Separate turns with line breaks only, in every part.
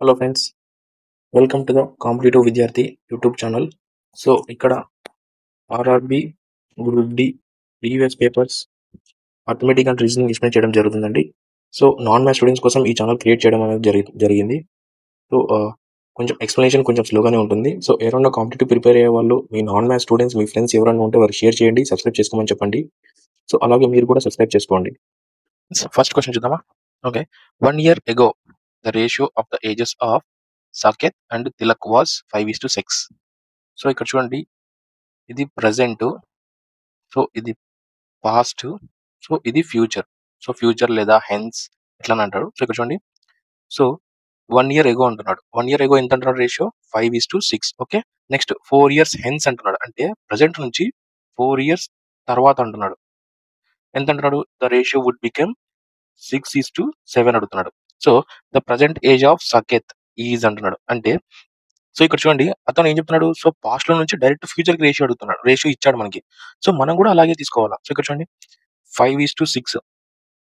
Hello friends, welcome to the competitive Vidyarthi YouTube channel. So ఇక్కడ RRB, group D, previous papers, arithmetic and reasoning explain చేయడం జరుగుతుందండి. So non maths students కోసం ఈ channel create చేయడం అనేది జరిగింది. సో కొంచెం ఎక్స్ప్లెనేషన్ కొంచెం స్లోగానే ఉంటుంది. సో ఎవరైనా కాంపిటేటివ్ ప్రిపేర్ అయ్యే వాళ్ళు, మీ నాన్ మ్యాథ్స్ స్టూడెంట్స్, మీ ఫ్రెండ్స్ ఎవరైనా ఉంటే వారు షేర్ చేయండి, సబ్స్క్రైబ్ చేసుకోమని చెప్పండి. సో అలాగే మీరు కూడా సబ్స్క్రైబ్ చేసుకోండి. ఫస్ట్ క్వశ్చన్ చూద్దామా? Okay. 1 year ago, the ratio of the ages of Saket and Tilak was 5:6. So ఇక్కడ చూడండి, ఇది ప్రజెంట్, సో ఇది పాస్ట్, సో ఇది ఫ్యూచర్. సో ఫ్యూచర్ లేదా హెన్స్ ఎట్లా అని అంటారు. సో ఇక్కడ చూడండి, సో 1 year ఎగో అంటున్నాడు. 1 year ఎగో ఎంత అంటున్నాడు ratio? 5:6. Okay. Next 4 years hence అంటున్నాడు, అంటే ప్రజెంట్ నుంచి 4 years తర్వాత అంటున్నాడు. ఎంత అంటున్నాడు? ద రేషియో వుడ్ బికమ్ 6:7 అడుగుతున్నాడు. So the present age of Saketh is అంటున్నాడు. అంటే సో ఇక్కడ చూడండి, అతను ఏం చెప్తున్నాడు? సో పాస్ట్ లో నుంచి డైరెక్ట్ ఫ్యూచర్ కి రేషియో అడుగుతున్నాడు. రేషియో ఇచ్చాడు మనకి. సో మనం కూడా అలాగే తీసుకోవాలా. సో ఇక్కడ చూడండి, 5:6,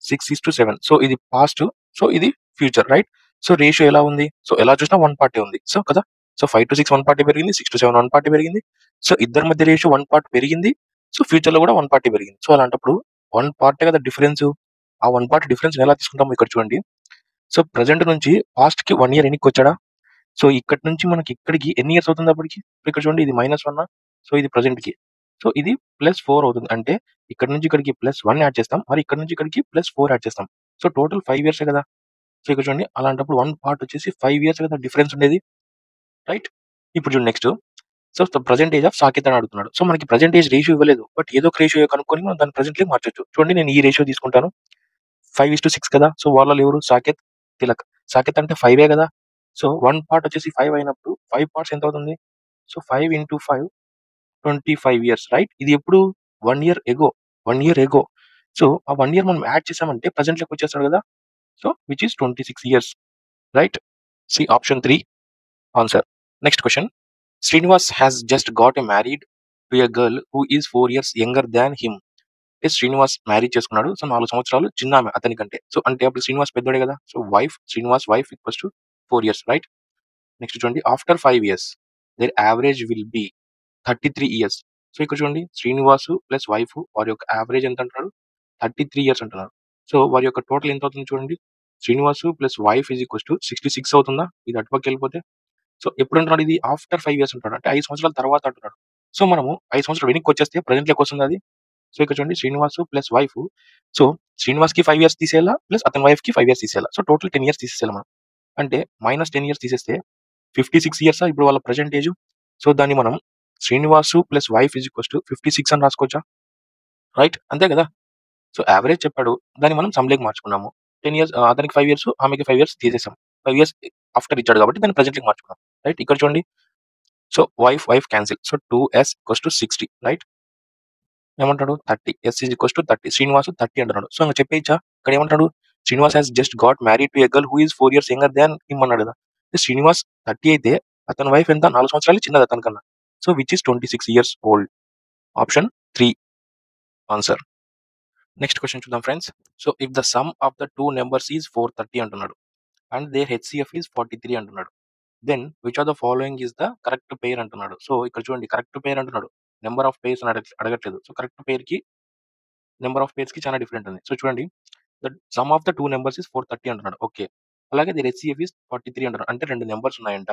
6:7. సో ఇది పాస్ట్, సో ఇది ఫ్యూచర్, రైట్? సో రేషియో ఎలా ఉంది? సో ఎలా చూసినా 1 పార్టీ ఉంది. సో కదా, సో 5:6 1 పార్టీ పెరిగింది, 6:7 1 పార్టీ పెరిగింది. సో ఇద్దరి మధ్య రేషియో 1 పార్ట్ పెరిగింది. సో ఫ్యూచర్ లో కూడా 1 పార్టీ పెరిగింది. సో అలాంటప్పుడు 1 పార్టీ కదా డిఫరెన్స్. ఆ 1 పార్ట్ డిఫరెన్స్ ఎలా తీసుకుంటాము? ఇక్కడ చూడండి, సో ప్రెజెంట్ నుంచి పాస్ట్ కి 1 ఇయర్ ఎన్నికి వచ్చాడా? సో ఇక్కడి నుంచి మనకి ఇక్కడికి ఎన్ని ఇయర్స్ అవుతుంది అప్పటికి? ఇక్కడ చూడండి, ఇది -1, సో ఇది ప్రెజెంట్ కి. సో ఇది +4 అవుతుంది. అంటే ఇక్కడ నుంచి ఇక్కడికి +1 యాడ్ చేస్తాం, మరి ఇక్కడ నుంచి ఇక్కడికి +4 యాడ్ చేస్తాం. సో టోటల్ 5 ఇయర్స్ కదా. సో ఇక్కడ చూడండి, అలాంటప్పుడు 1 పార్ట్ వచ్చేసి 5 ఇయర్స్ కదా డిఫరెన్స్ ఉండేది, రైట్? ఇప్పుడు చూడండి next, so present age of Saketh అని అడుగుతున్నాడు. సో మనకి ప్రెజెంట్ ఏజ్ రేషియో ఇవ్వలేదు, బట్ ఏదో ఒక రేషియో కనుక్కొని మనం దాన్ని ప్రెజెంట్ లోకి మార్చొచ్చు. చూడండి, నేను ఈ రేషియో తీసుకుంటాను. 5:6 కదా. సో వాళ్ళలో ఎవరు? సాకేత్, తిలక్. సాకేత్ అంటే 5 కదా. సో 1 పార్ట్ వచ్చేసి 5 అయినప్పుడు 5 పార్ట్స్ ఎంత అవుతుంది? So 5 × 5 25 years, right? ఇది ఎప్పుడు? 1 year ago. 1 year ago. So ఆ 1 ఇయర్ మనం యాడ్ చేసామంటే ప్రెజెంట్ లోకి వచ్చేస్తాడు కదా. So which is 26 years, right? C option 3 answer. Next question, Srinivas has just got a married to a girl who is 4 years younger than him. అంటే Srinivas marriage చేసుకున్నాడు. So 4 సంవత్సరాలు చిన్న ఆమె అతనికంటే. సో అంటే అప్పుడు శ్రీనివాస్ పెద్దోడే కదా. So Srinivas wife equals to 4 years, right? Next చూడండి, after 5 years their average will be 33 years. So ఇక్కడ చూడండి, శ్రీనివాసు ప్లస్ వైఫ్ వారి యొక్క యావరేజ్ ఎంత అంటున్నాడు? 33 ఇయర్స్ అంటున్నారు. సో వారి యొక్క టోటల్ ఎంత అవుతుంది చూడండి, Srinivas plus wife is equals to 66 అవుతుందా? ఇది అటుపక్క వెళ్ళిపోతే. సో ఎప్పుడు అంటున్నాడు? ఇది ఆఫ్టర్ 5 ఇయర్స్ అంటున్నాడు, అంటే 5 సంవత్సరాల తర్వాత అంటున్నాడు. సో మనము 5 సంవత్సరాలు వెనక్కి వచ్చేస్తే ప్రెజెంట్ లెక్క వస్తుంది అది. సో ఇక్కడ చూడండి, Srinivas plus wife. So Srinivas కి 5 ఇయర్స్ తీసేయాలా, ప్లస్ అతని వైఫ్ కి 5 ఇయర్స్ తీసేయాలా. సో టోటల్ 10 ఇయర్స్ తీసేయాలి మనం. అంటే -10 ఇయర్స్ తీసేస్తే 56 ఇయర్స్ ఇప్పుడు వాళ్ళ ప్రెజెంట్ ఏజ్. సో దాన్ని మనం Srinivas plus wife is equals to 56 అని రాసుకోవచ్చా? రైట్, అంతే కదా. సో యావరేజ్ చెప్పాడు, దాన్ని మనం సమ్లోకి మార్చుకున్నాము. 10 ఇయర్స్ అతనికి 5 ఇయర్స్, ఆమెకి 5 ఇయర్స్ తీసేసాం. 5 ఇయర్స్ ఆఫ్టర్ ఇచ్చాడు కాబట్టి దాన్ని ప్రెజెంట్ లోకి మార్చుకున్నాం, రైట్? ఇక్కడ చూడండి, so wife cancel. So 2s equals to 60, right? ఏమంటాడు? 30. S is equals to 30. Srinivas 30 అంటున్నాడు. సో ఇంకా చెప్పేయచ్చా? ఇక్కడ ఏమంటాడు? Srinivas has just got married to a girl who is 4 years younger than him అన్నాడు కదా. శ్రీనివాస్ 30 అయితే అతని వైఫ్ ఎంత? 4 సంవత్సరాలు చిన్నది అతనికన్నా. So which is 26 years old. Option 3 answer. Next question చూద్దాం friends. So if the sum of the two numbers is 430 అంటున్నాడు, అండ్ దేర్ హెచ్సిఎఫ్ ఈజ్ 43 అంటున్నాడు, then which of the following is the correct pair అంటున్నాడు. So ఇక్కడ చూడండి, correct pair అంటున్నాడు, number of pairs అడగట్లేదు. So correct pair కి number of pairs కి చాలా డిఫరెంట్ ఉంది. సో చూడండి, the sum of the two numbers is 430 అంటున్నాడు. ఓకే. అలాగే దీని హెచ్సిఎఫ్ ఇస్ 43 అంటున్నాడు, అంటే 2 నెంబర్స్ ఉన్నాయంట.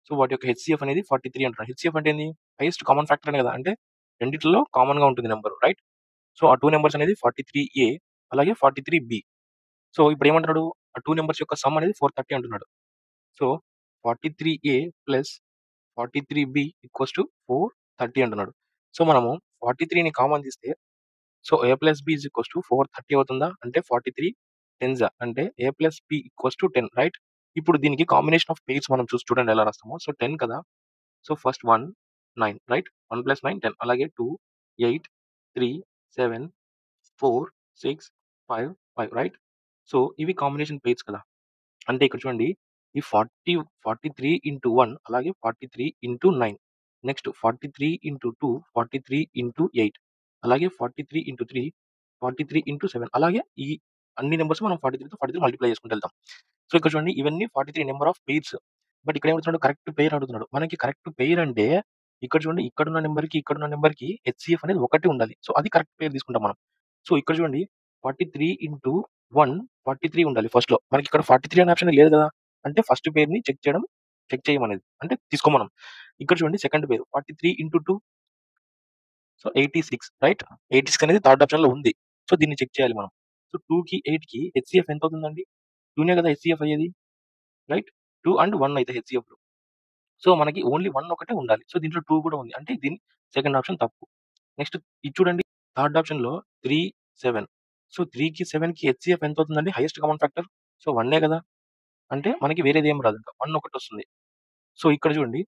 సో వాటి యొక్క హెచ్సిఎఫ్ అనేది 43 అంటున్నాడు. హెచ్సిఎఫ్ అంటే ఏంది? హైయెస్ట్ కామన్ ఫ్యాక్టర్ అనే కదా, అంటే రెండిట్లో కామన్ గా ఉంటుంది నెంబర్, రైట్? సో ఆ 2 నెంబర్స్ అనేది 43A అలాగే 43B. సో ఇప్పుడు ఏమంటున్నాడు? ఆ 2 నెంబర్స్ యొక్క సమ్ అనేది 430 అంటున్నాడు. So 43A plus 43B equals to 430 అంటున్నాడు. సో మనము 43ని కామన్ తీస్తే, so A plus B is equals to 430 అవుతుందా? అంటే 43 10s అంటే A plus B equals to 10, right? ఇప్పుడు దీనికి కాంబినేషన్ ఆఫ్ పెయిర్స్ మనం చూడండి ఎలా రాస్తామో. సో 10 కదా. So first 1 9, right? 1 + 9 10. అలాగే 2 8 3 7 4 6 5 5, రైట్? సో ఇవి కాంబినేషన్ పెయిర్స్ కదా. అంటే ఇక్కడ చూడండి, ఈ 43 ఇంటూ 1 అలాగే 43 ఇంటూ 9, నెక్స్ట్ 43 ఇంటూ 2 43 ఇంటూ 8 అలాగే 43 ఇంటూ 3 43 ఇంటూ 7, అలాగే ఈ అన్ని నెంబర్స్ మనం 43తో 43 మల్టిప్లై చేసుకుంటూ వెళ్తాం. సో ఇక్కడ చూడండి ఇవన్నీ 43 నెంబర్ ఆఫ్ పెయిర్స్. బట్ ఇక్కడ ఏమడుగుతున్నాడు కరెక్ట్ పెయిర్ అడుగుతున్నాడు. మనకి కరెక్ట్ పెయిర్ అంటే ఇక్కడ చూడండి ఇక్కడున్న నంబర్‌కి, ఇక్కడున్న నంబర్‌కి హెచ్‌సీఎఫ్ అనేది ఒకటే ఉండాలి. సో అది కరెక్ట్ పెయిర్ తీసుకుంటాం మనం. సో ఇక్కడ చూడండి 43 ఇంటూ 1 43 ఉండాలి ఫస్ట్‌లో. మనకి ఇక్కడ 43 అనే ఆప్షన్ లేదు కదా! అంటే ఫస్ట్ పెయిర్‌ని చెక్ చేయమనేది. అంటే తీసుకోమనం. ఇక్కడ చూడండి second pair 43 into 2 so 86 right? 86 అనేది థర్డ్ ఆప్షన్‌లో ఉంది. సో దీన్ని చెక్ చేయాలి మనం. సో 2కి 8కి హెచ్‌సీఎఫ్ ఎంత అవుతుందండి? 2నే కదా హెచ్‌సీఎఫ్ అయ్యేది. రైట్? 2 అండ్ 1 అయితే హెచ్‌సీఎఫ్. సో మనకి ఓన్లీ 1 ఒకటే ఉండాలి. సో దీంట్లో 2 కూడా ఉంది. అంటే దీని సెకండ్ ఆప్షన్ తప్పు. నెక్స్ట్ ఇది చూడండి థర్డ్ ఆప్షన్‌లో 3, 7. సో 3కి 7కి హెచ్‌సీఎఫ్ ఎంత అవుతుందండి? Highest common factor. సో 1 కదా! అంటే మనకి వేరేది ఏం రాదు. 1 ఒకటొస్తుంది. సో ఇక్కడ చూడండి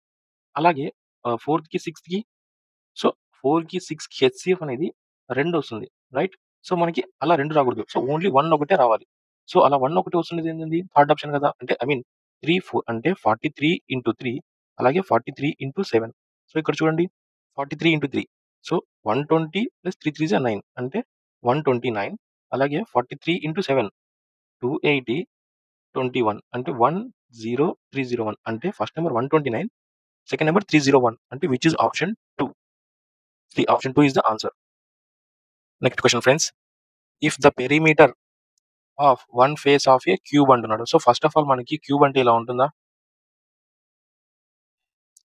అలాగే 4కి 6కి సో 4కి 6కి హెచ్‌సీఎఫ్ అనేది 2 వస్తుంది. రైట్? సో మనకి అలా 2 రాకూడదు. సో ఓన్లీ 1 ఒకటే రావాలి. సో అలా 1 ఒకటే వస్తున్నది ఏందండి? థర్డ్ ఆప్షన్ కదా! అంటే ఐ మీన్ 3, 4 అంటే 43 ఇంటూ 3 అలాగే 43 ఇంటూ 7. సో ఇక్కడ చూడండి 43 ఇంటూ 3 సో 120 ప్లస్ 3 3 జా 9 అంటే 129 అలాగే 43 ఇంటూ 7 280, 21 అంటే 10301 అంటే ఫస్ట్ నంబర్ 129 సెకండ్ నంబర్ 301 అంటే which is option 2. The option 2 is the answer. Next question friends. If the perimeter of one face of A cube అంటున్నాడు. సో ఫస్ట్ ఆఫ్ ఆల్ మనకి cube అంటే ఇలా ఉంటుందా?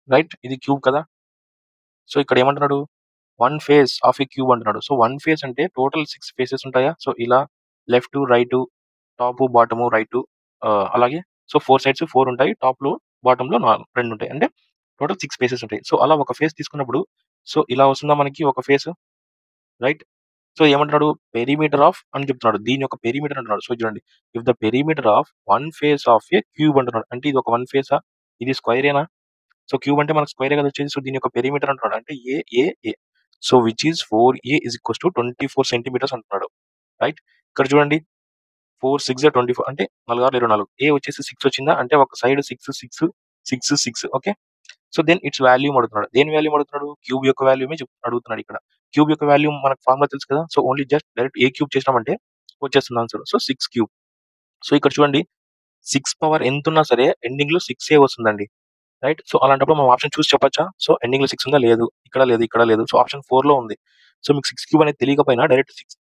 రైట్? ఇది cube కదా! So ఇక్కడ ఏమంటున్నాడు? One face of A cube అంటున్నాడు. సో వన్ ఫేస్ అంటే టోటల్ 6 ఫేసెస్ ఉంటాయా? సో ఇలా left, right, top, bottom, right అలాగే సో 4 సైడ్స్ 4 ఉంటాయి. టాప్‌లో, బాటమ్‌లో 2 ఉంటాయి. అంటే టోటల్ 6 ఫేసెస్ ఉంటాయి. సో అలా ఒక ఫేస్ తీసుకున్నప్పుడు సో ఇలా వస్తుందా మనకి ఒక ఫేస్? రైట్? సో ఏమంటున్నాడు? పెరిమీటర్ ఆఫ్ అని చెప్తున్నాడు. దీని యొక్క పెరిమీటర్ అంటున్నాడు. సో చూడండి. If the perimeter of one face of A cube అంటున్నాడు. అంటే ఇది ఒక వన్ ఫేసా? ఇది స్క్వేరేనా? సో క్యూబ్ అంటే మనకు స్క్వేరే కదా వచ్చేది. సో దీని యొక్క పెరిమీటర్ అంటున్నాడు. అంటే A. So which is 4a is equals to 24 centimetres అంటున్నాడు. రైట్? ఇక్కడ చూడండి 4 6 24 అంటే 4 6 24. ఏ వచ్చేసి 6 వచ్చిందా? అంటే ఒక side 6 6 6 6 okay. So then its volume అడుగుతున్నాడు. దేని వాల్యూమ్ అడుగుతున్నాడు? క్యూబ్ యొక్క వాల్యూమే అడుగుతున్నాడు ఇక్కడ. క్యూబ్ యొక్క వాల్యూమ్ మనకు ఫార్ములా తెలుసు కదా! సో ఓన్లీ జస్ట్ డైరెక్ట్ ఏ క్యూబ్ చేసినామంటే వచ్చేస్తుంది ఆన్సర్. So 6 cube. సో ఇక్కడ చూడండి 6 పవర్ ఎంతున్నా సరే ఎండింగ్‌లో 6 వస్తుందండి. రైట్? సో అలాంటప్పుడు మనం ఆప్షన్ చూసి చెప్పొచ్చా? సో ఎండింగ్‌లో 6 ఉందా? లేదు. ఇక్కడ లేదు, ఇక్కడ లేదు. సో ఆప్షన్ 4లో ఉంది. సో మీకు 6 క్యూబ్ అనేది తెలియకపోయినా డైరెక్ట్ 6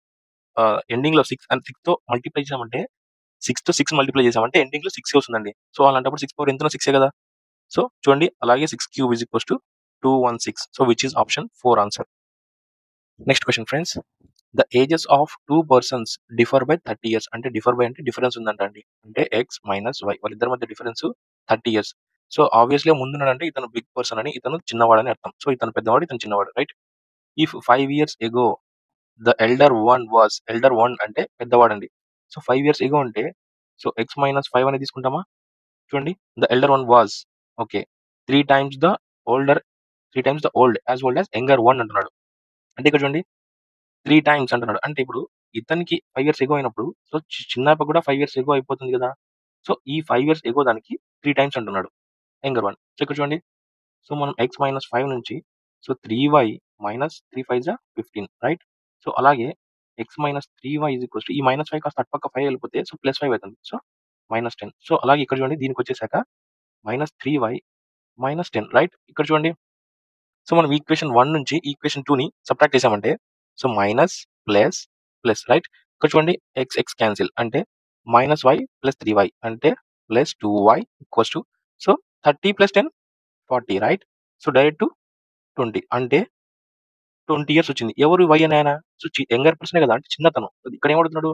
ఎండింగ్‌లో 6 అండ్ 6తో మల్టిప్లై చేసామంటే 6తో 6 మల్టిప్లై చేసామంటే ఎండింగ్‌లో 6 వస్తుందండి. సో అలాంటప్పుడు 6 పవర్ ఎంతున్నా 6 కదా! సో చూడండి అలాగే 6 cube is equals to 216. So which is option 4 answer. Next question friends. The ages of 2 persons differ by 30 years. అంటే డిఫర్ బై అంటే డిఫరెన్స్ ఉందంట అండి. అంటే ఎక్స్ మైనస్ వై వాళ్ళిద్దరి మధ్య డిఫరెన్స్ 30 ఇయర్స్. సో ఆబ్వియస్‌లీ ముందున్నాడంటే ఇతను బిగ్ పర్సన్ అని, ఇతను చిన్నవాడని అర్థం. సో ఇతను పెద్దవాడు, ఇతను చిన్నవాడు. Right? If 5 years ago the elder one అంటే పెద్దవాడండి. సో 5 ఇయర్స్ ఎగో అంటే సో ఎక్స్ మైనస్ 5 అనేది తీసుకుంటామా? చూడండి the elder one was okay. 3 times the older 3 times the old as younger one అంటున్నాడు. అంటే ఇక్కడ చూడండి 3 టైమ్స్ అంటున్నాడు. అంటే ఇప్పుడు ఇతనికి 5 ఇయర్స్ ఎగో అయినప్పుడు సో చిన్నప్ప కూడా 5 ఇయర్స్ ఎగో అయిపోతుంది కదా! సో ఈ 5 ఇయర్స్ ఎగో దానికి 3 టైమ్స్ అంటున్నాడు. Younger one. సో ఇక్కడ చూడండి. సో మనం ఎక్స్ మైనస్ 5 నుంచి సో 3y మైనస్ 3 5 జా 15 రైట్? సో అలాగే X minus 3y is equals to ఈ మైనస్ 5 కాస్త అటుపక్క 5 వెళ్ళిపోతే సో ప్లస్ 5 అవుతుంది. So minus 10. సో అలాగే ఇక్కడ చూడండి దీనికొచ్చేసాక మైనస్ 3y మైనస్ 10 రైట్? ఇక్కడ చూడండి. సో మనం ఈక్వేషన్ 1 నుంచి ఈక్వేషన్ 2ని సబ్ట్రాక్ట్ చేసామంటే so minus plus plus right? ఇక్కడ చూడండి ఎక్స్ క్యాన్సిల్ అంటే మైనస్ y ప్లస్ 3y అంటే plus 2y equals to so 30 plus 10 40 right? So direct 20 అంటే 20 ఇయర్స్ వచ్చింది. ఎవరు వై అని ఆయన? సో యంగర్ పర్సనే కదా! అంటే చిన్నతను. ఇక్కడ ఏమడుగుతున్నాడు?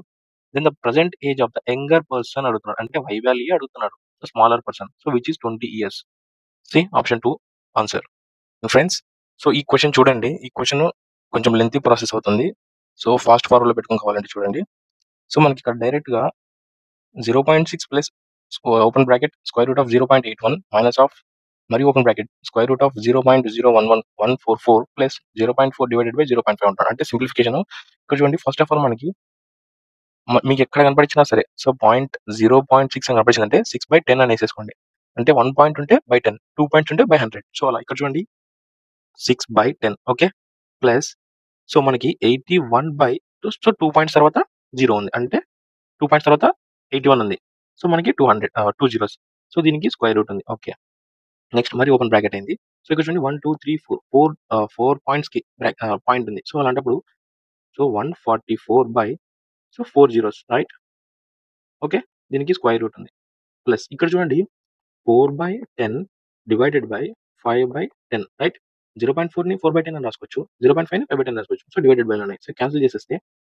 Then the present age of the younger person అడుగుతున్నాడు. అంటే వై వాల్యూ అడుగుతున్నాడు. Smaller person. So which is 20 years. C option 2 answer. Friends so ఈ క్వెషన్ చూడండి. ఈ క్వెషన్ కొంచెం లెంతీ ప్రాసెస్ అవుతుంది. సో ఫాస్ట్ ఫార్వర్డ్‌లో పెట్టుకొని కావాలంటే చూడండి. సో మనకి ఇక్కడ డైరెక్ట్‌గా 0.6 plus open bracket square root of 0.81 minus of మరియు open bracket square root of 0.011144 plus 0.4 divided by 0.5 అంటారు. అంటే సింప్లిఫికేషన్ ఇక్కడ చూడండి ఫస్ట్ ఆఫ్ ఆల్ మనకి మీకు ఎక్కడ కనపడించినా సరే సో 0.6 అని కనపడించిందంటే 6/10 అని వేసేసుకోండి. అంటే 1 పాయింట్ ఉంటే బై 10, 2 పాయింట్స్ ఉంటే బై 100. సో అలా ఇక్కడ చూడండి 6/10 ఓకే. ప్లస్ సో మనకి 81/2 సో 2 పాయింట్స్ తర్వాత 0 ఉంది. అంటే 2 పాయింట్స్ తర్వాత 81 ఉంది. సో మనకి 200 2 జీరోస్. సో దీనికి స్క్వేర్ రూట్ ఉంది. ఓకే. నెక్స్ట్ మరి ఓపెన్ బ్రాకెట్ అయింది. సో ఇక్కడ చూడండి 1, 2, 3, 4 4 పాయింట్స్‌కి పాయింట్ ఉంది. సో అలాంటప్పుడు 144 సో 4 జీరోస్ రైట్. ఓకే. దీనికి స్క్వేర్ రూట్ ఉంది. ప్లస్ ఇక్కడ చూడండి 4/10 డివైడెడ్ బై 5/10 రైట్. 0.4ని 4/10 అని రాసుకోవచ్చు. 0.5ని 5/10 రాసుకోవచ్చు. సో డివైడెడ్ బై ఉన్నాయి. సో క్యాన్సిల్ చేసేస్తే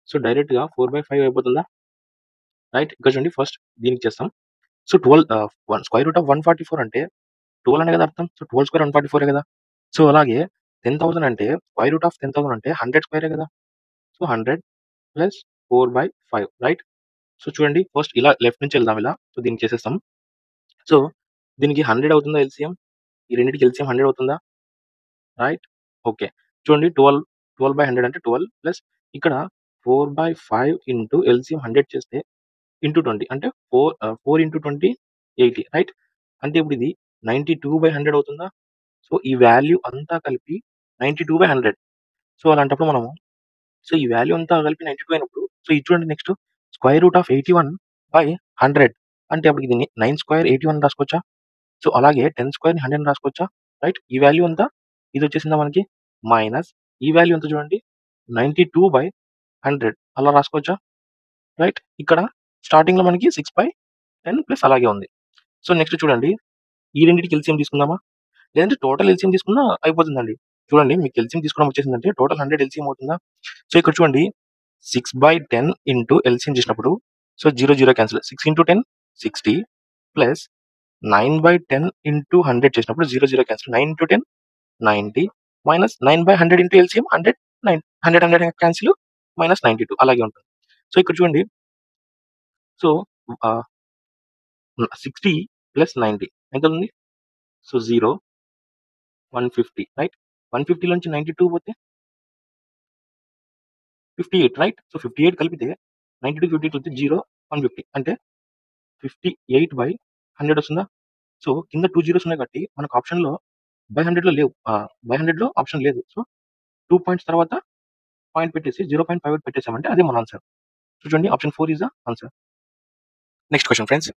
సో డైరెక్ట్‌గా 4/5 అయిపోతుందా? రైట్. ఇక్కడ చూడండి ఫస్ట్ దీనికి చేస్తాం. సో 12 స్క్వేర్ రూట్ ఆఫ్ 144 అంటే 12 అనే కదా అర్థం. సో 12 స్క్వేర్ 144 కదా. సో అలాగే 10,000 అంటే స్క్వేర్ రూట్ ఆఫ్ 10,000 అంటే 100 స్క్వేరే కదా. So 100 plus 4/5 right. సో చూడండి ఫస్ట్ ఇలా లెఫ్ట్ నుంచి వెళ్దాం ఇలా. సో దీనికి చేసేస్తాం. సో దీనికి 100 అవుతుందా ఎల్‌సీఎం? ఈ రెండిటికి ఎల్‌సీఎం 100 అవుతుందా? రైట్. ఓకే. చూడండి 12/100 అంటే 12 ప్లస్ ఇక్కడ 4/5 ఇంటూ ఎల్‌సీఎం 100 చేస్తే ఇంటూ 20 అంటే 4 ఇంటూ 20 80 రైట్. అంటే ఇప్పుడు ఇది 92/100 అవుతుందా? సో ఈ వాల్యూ అంతా కలిపి 92/100. సో అలాంటప్పుడు మనము సో ఈ వాల్యూ అంతా కలిపి 92 అయినప్పుడు సో ఇది చూడండి నెక్స్ట్ స్క్వేర్ రూట్ ఆఫ్ 81/100 అంటే అప్పుడు దీన్ని 9 స్క్వేర్ 81 రాసుకోవచ్చా? సో అలాగే 10 స్క్వేర్‌ని 100 రాసుకోవచ్చా? రైట్. ఈ వాల్యూ అంతా ఇది వచ్చేసిందా మనకి? మైనస్ ఈ వాల్యూ ఎంత చూడండి 92/100 అలా రాసుకోవచ్చా? రైట్. ఇక్కడ స్టార్టింగ్‌లో మనకి 6/10 ప్లస్ అలాగే ఉంది. సో నెక్స్ట్ చూడండి ఈ రెండిటికి ఎల్‌సీఎం తీసుకుందామా? లేదంటే టోటల్ ఎల్‌సీఎం తీసుకున్నా అయిపోతుందండి. చూడండి మీకు ఎల్‌సీఎం తీసుకోవడం వచ్చేసిందంటే టోటల్ 100 ఎల్‌సీఎం అవుతుందా? సో ఇక్కడ చూడండి 6/10 ఇంటూ ఎల్‌సీఎం చేసినప్పుడు so 0, 0 cancel. 6 into 10 60 plus 9/10 into 100 చేసినప్పుడు 0, 0 cancel. 9 into 10 90 minus 9/100 into LCM 100 100, 100 cancel minus 92 అలాగే ఉంటుంది. సో ఇక్కడ చూడండి సో ఆహ్, 60 ప్లస్ 90 ఎంతుంది? So 0, 150 right. 150 నుంచి 92 పోతే 58 రైట్. సో 58 కలిపితే 92, 58 కలిపితే 0, 150 అంటే 58/100 వస్తుందా? సో కింద 2 జీరోస్ ఉన్నాయి కాబట్టి మనకు ఆప్షన్‌లో బై 100లో లేవు. బై 100లో ఆప్షన్ లేదు. సో 2 పాయింట్స్ తర్వాత పాయింట్ పెట్టేసి 0.5 పెట్టేసామంటే అదే మన ఆన్సర్. సో చూడండి option 4 is the answer. Next question friends.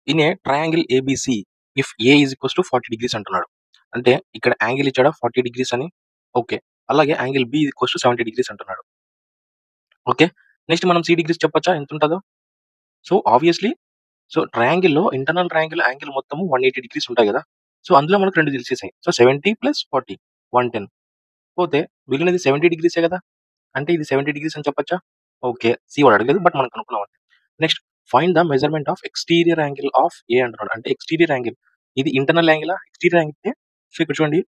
In a triangle ABC if A is equals to 40 degrees అంటున్నాడు. అంటే ఇక్కడ యాంగిల్ ఇచ్చాడా 40 డిగ్రీస్ అని. ఓకే. అలాగే angle B is equals to 70 degrees అంటున్నాడు. ఓకే. నెక్స్ట్ మనం సి డిగ్రీస్ చెప్పొచ్చా ఎంత ఉంటదో? సో ఆబ్వియస్లీ సో ట్రయాంగిల్‌లో ఇంటర్నల్ ట్రయాంగిల్ యాంగిల్ మొత్తము 180 డిగ్రీస్ ఉంటాయి గదా. సో అందులో మనకు 2 తెలిసేసాయి. సో 70 ప్లస్ 40 110 పోతే మిగిలినది 70 డిగ్రీసే గదా. అంటే ఇది 70 డిగ్రీస్ అని చెప్పొచ్చా? ఓకే. సి వాడు అడగలేదు. బట్ మనం కనుక్కున్నాం అంతే. Next find the measurement of exterior angle of A అంటున్నాడు. అంటే ఎక్స్‌టీరియర్ యాంగిల్ ఇది ఇంటర్నల్ యాంగిలా? ఎక్స్‌టీరియర్ యాంగిల్ సో ఇక్కడ చూడండి.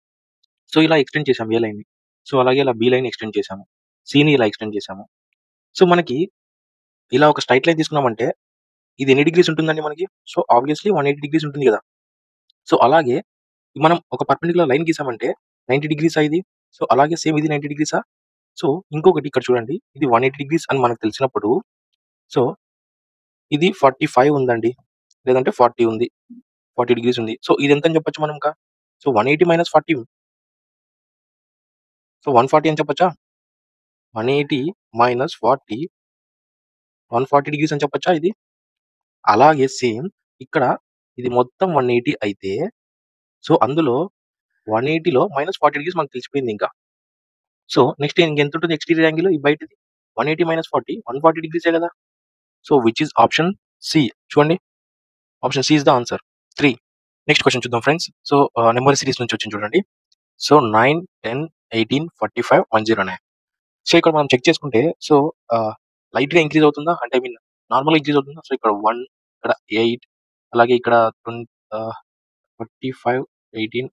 సో ఇలా ఎక్స్‌టెండ్ చేసాం ఏ లైన్‌ని. సో అలాగే ఇలా బి లైన్ ఎక్స్‌టెండ్ చేసాము. సిని ఇలా ఎక్స్‌టెండ్ చేసాము. సో మనకి ఇలా ఒక స్ట్రెయిట్ లైన్ తీసుకున్నామంటే ఇది ఎన్ని డిగ్రీస్ ఉంటుందండి మనకి? సో ఆబ్వియస్లీ 180 డిగ్రీస్ ఉంటుంది గదా. సో అలాగే మనం ఒక పర్పెండిక్యులర్ లైన్ గీసామంటే 90 డిగ్రీసా ఇది? సో అలాగే సేమ్ ఇది 90 డిగ్రీసా? సో ఇంకొకటి ఇక్కడ చూడండి. ఇది 180 డిగ్రీస్ అని మనకు తెలిసినప్పుడు సో ఇది 45 ఉందండి. లేదంటే 40 ఉంది. 40 డిగ్రీస్ ఉంది. సో ఇది ఎంతని చెప్పొచ్చు మనం ఇంకా? సో 180 మైనస్ 40 సో 140 అని చెప్పొచ్చా? 180 మైనస్ 40 140 డిగ్రీస్ అని చెప్పొచ్చా ఇది? అలాగే సేమ్ ఇక్కడ ఇది మొత్తం 180 అయితే సో అందులో 180లో మైనస్ 40 డిగ్రీస్ మనకు తెలిసిపోయింది ఇంకా. సో నెక్స్ట్ ఇంకెంతుంటుంది ఎక్స్‌టీరియర్ యాంగిల్ ఈ బయటది 180 మైనస్ 40 140 డిగ్రీసే కదా. So which is option C. చూడండి option C is the answer. 3 next question చూద్దాం ఫ్రెండ్స్. సో నెంబర్ సిరీస్ నుంచి వచ్చింది చూడండి. సో 9, 10, 18, 45, 109. సో ఇక్కడ మనం చెక్ చేసుకుంటే సో లైట్‌గా ఇంక్రీజ్ అవుతుందా? అంటే ఐ మీన్ నార్మల్‌గా ఇంక్రీజ్ అవుతుందా? సో ఇక్కడ 1 ఇక్కడ 8 అలాగే ఇక్కడ 45, 18,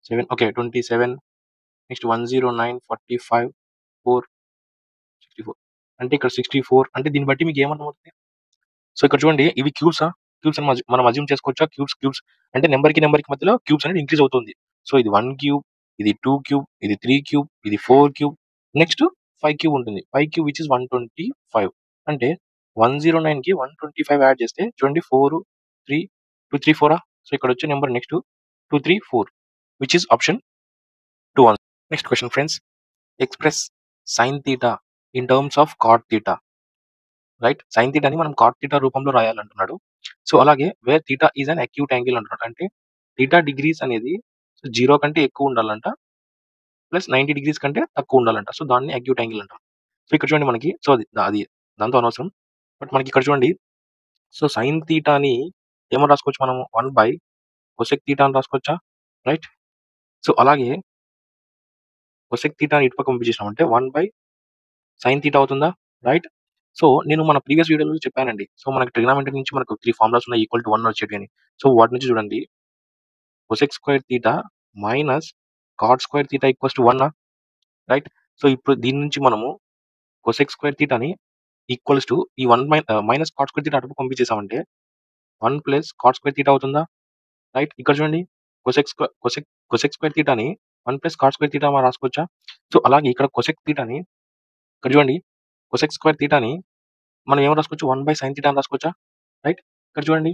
7 ఓకే 27 నెక్స్ట్ 109, 45, 4, 64 అంటే ఇక్కడ 64 అంటే దీన్ని బట్టి మీకు ఏమర్థమవుతుంది? సో ఇక్కడ చూడండి ఇవి క్యూబ్సా? క్యూబ్స్ అని మనం అజ్యూమ్ చేసుకోవచ్చా? క్యూబ్స్ అంటే నంబర్‌కి మధ్యలో క్యూబ్స్ అనేది ఇంక్రీజ్ అవుతుంది. సో ఇది 1 క్యూబ్, ఇది 2 క్యూబ్, ఇది 3 క్యూబ్, ఇది 4 క్యూబ్, నెక్స్ట్ 5 క్యూబ్ ఉంటుంది. 5 క్యూబ్ విచ్ ఈస్ 125 అంటే 109కి 125 యాడ్ చేస్తే చూడండి 4, 3, 2, 3, 4 సో ఇక్కడ వచ్చే number next 2, 3, 4 which is option 2 answer. Next question friends. Express sine theta in terms of cot theta right. Sine థీటాని మనం కాట్ థీటా రూపంలో రాయాలంటున్నాడు. సో అలాగే where theta is an acute angle అంటున్నాడు. అంటే థీటా డిగ్రీస్ అనేది 0 కంటే ఎక్కువ ఉండాలంట. ప్లస్ 90 డిగ్రీస్ కంటే తక్కువ ఉండాలంట. సో దాన్ని అక్యూట్ యాంగిల్ అంటాం. సో ఇక్కడ చూడండి మనకి సో అది దాంతో అనవసరం. బట్ మనకి ఇక్కడ చూడండి సో సైన్ థీటాని ఏమని రాసుకోవచ్చు మనము 1 కొసెక్ థీటా అని రాసుకోవచ్చా? రైట్. సో అలాగే కొసెక్ థీటాని ఇటుపక్క పంపించేసినామంటే 1 సైన్ థీటా అవుతుందా? రైట్. సో నేను మన ప్రీవియస్ వీడియోలో చెప్పానండి. సో మనకి ట్రిగ్నామెట్రీ నుంచి మనకు 3 ఫార్ములాస్ ఉన్నాయి ఈక్వల్ టు 1 వచ్చేటివి అని. సో వాటి నుంచి చూడండి cosec square theta minus cot square theta equals to 1 right. So ఇప్పుడు దీని నుంచి మనము కొసెక్ స్క్వేర్ థీటాని ఈక్వల్స్ టు ఈ 1 మైనస్ కాట్ స్క్వేర్ థీటా అటుపక్క పంపించేసామంటే 1 ప్లస్ కాట్ స్క్వేర్ థీటా అవుతుందా? రైట్. ఇక్కడ చూడండి కొసెక్ స్క్వేర్ థీటాని 1 ప్లస్ కాట్ స్క్వేర్ థీటా మనం రాసుకోవచ్చా? సో అలాగే ఇక్కడ కొసెక్ థీటాని ఇక్కడ చూడండి కొసెక్ స్క్వేర్ థీటాని మనం ఏమని రాసుకోవచ్చు 1 సైన్ థీటా అని రాసుకోవచ్చా? రైట్. ఇక్కడ చూడండి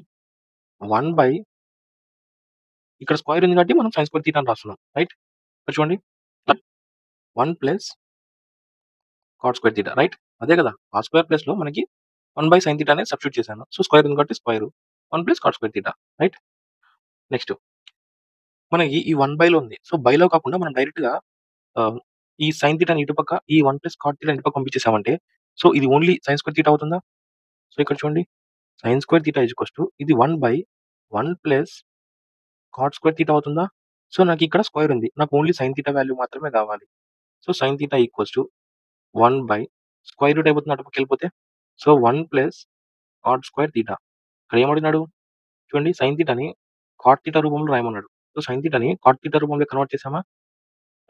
1 ఇక్కడ స్క్వేర్ ఉంది కాబట్టి మనం సైన్ స్క్వేర్ థీటా అని రాస్తున్నాం. రైట్. ఇక్కడ చూడండి 1 plus cot square theta right. అదే కదా ఆ స్క్వేర్ ప్లస్ లో మనకి 1 సైన్ థీటా అనేది సబ్స్టిట్యూట్ చేశాను. సో స్క్వేర్ ఉంది కాబట్టి square 1 plus cot square theta right. Next మనకి ఈ 1 లో ఉంది. సో బైలో కాకుండా మనం డైరెక్ట్ గా ఈ సైన్ థీటాని ఇటుపక్క ఈ 1 ప్లస్ కాట్ థీటా ఇటుపక్క పంపించేసామంటే సో ఇది ఓన్లీ సైన్ స్క్వేర్ థీటా అవుతుందా? సో ఇక్కడ చూడండి sine square theta equals to ఇది 1 ప్లస్ కాట్ స్క్వేర్ థీటా అవుతుందా? సో నాకు ఇక్కడ స్క్వేర్ ఉంది. నాకు ఓన్లీ సైన్ థీటా వాల్యూ మాత్రమే కావాలి. So sine theta equals to 1 square root అయిపోతుంది అటుపక్క వెళ్ళిపోతే. So 1 plus cot square theta ఇక్కడ ఏమడినాడు చూడండి సైన్ థీటాని కాట్ థీటా రూపంలో రాయమన్నాడు. సో సైన్ థీటాని కాట్ థీటా రూపంలో కన్వర్ట్ చేసామా?